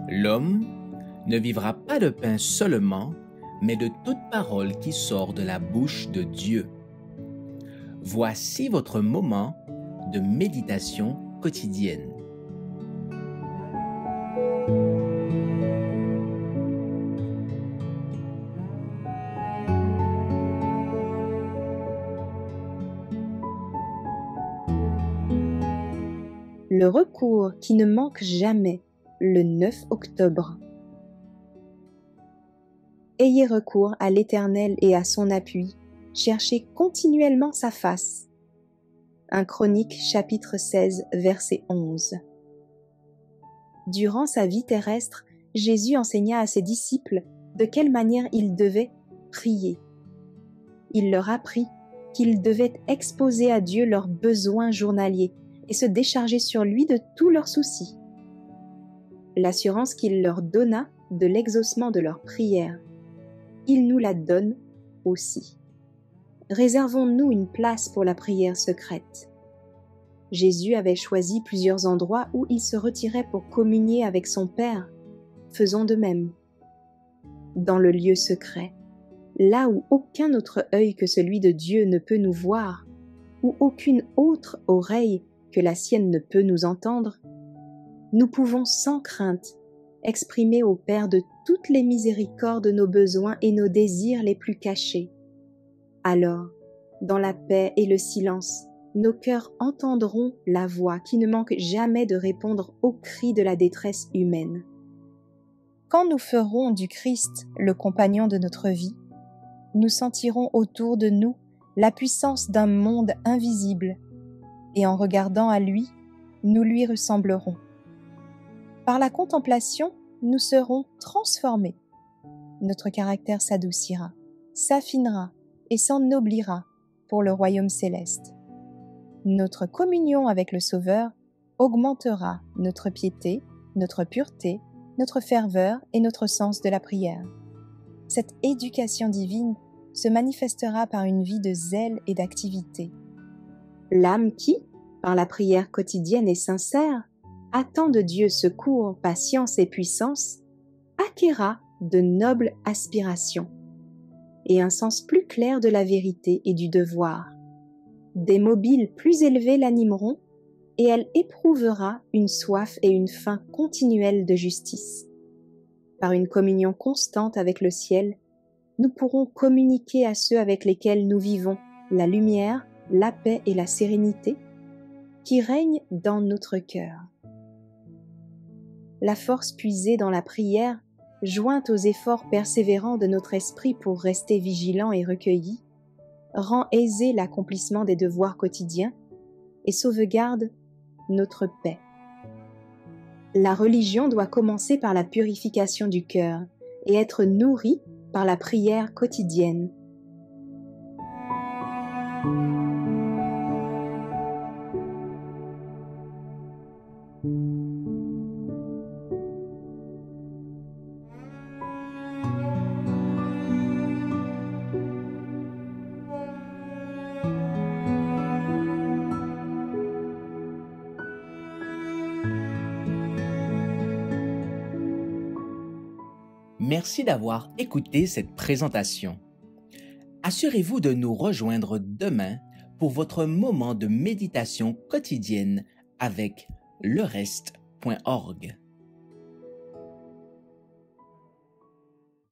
L'homme ne vivra pas de pain seulement, mais de toute parole qui sort de la bouche de Dieu. Voici votre moment de méditation quotidienne. Le recours qui ne manque jamais, le 9 octobre. Ayez recours à l'Éternel et à son appui, cherchez continuellement sa face. 1 Chroniques chapitre 16 verset 11. Durant sa vie terrestre, Jésus enseigna à ses disciples de quelle manière ils devaient prier. Il leur apprit qu'ils devaient exposer à Dieu leurs besoins journaliers et se décharger sur lui de tous leurs soucis. L'assurance qu'il leur donna de l'exaucement de leurs prières, il nous la donne aussi. Réservons-nous une place pour la prière secrète. Jésus avait choisi plusieurs endroits où il se retirait pour communier avec son Père. Faisons de même. Dans le lieu secret, là où aucun autre œil que celui de Dieu ne peut nous voir, où aucune autre oreille que la sienne ne peut nous entendre, nous pouvons sans crainte exprimer au Père de toutes les miséricordes nos besoins et nos désirs les plus cachés. Alors, dans la paix et le silence, nos cœurs entendront la voix qui ne manque jamais de répondre aux cris de la détresse humaine. Quand nous ferons du Christ le compagnon de notre vie, nous sentirons autour de nous la puissance d'un monde invisible, et en regardant à lui, nous lui ressemblerons. Par la contemplation, nous serons transformés. Notre caractère s'adoucira, s'affinera et s'ennoblira pour le royaume céleste. Notre communion avec le Sauveur augmentera notre piété, notre pureté, notre ferveur et notre sens de la prière. Cette éducation divine se manifestera par une vie de zèle et d'activité. L'âme qui, par la prière quotidienne et sincère, attend de Dieu secours, patience et puissance, acquérera de nobles aspirations et un sens plus clair de la vérité et du devoir. Des mobiles plus élevés l'animeront et elle éprouvera une soif et une faim continuelle de justice. Par une communion constante avec le ciel, nous pourrons communiquer à ceux avec lesquels nous vivons la lumière, la paix et la sérénité qui règnent dans notre cœur. La force puisée dans la prière, jointe aux efforts persévérants de notre esprit pour rester vigilant et recueilli, rend aisé l'accomplissement des devoirs quotidiens et sauvegarde notre paix. La religion doit commencer par la purification du cœur et être nourrie par la prière quotidienne. Merci d'avoir écouté cette présentation. Assurez-vous de nous rejoindre demain pour votre moment de méditation quotidienne avec lereste.org.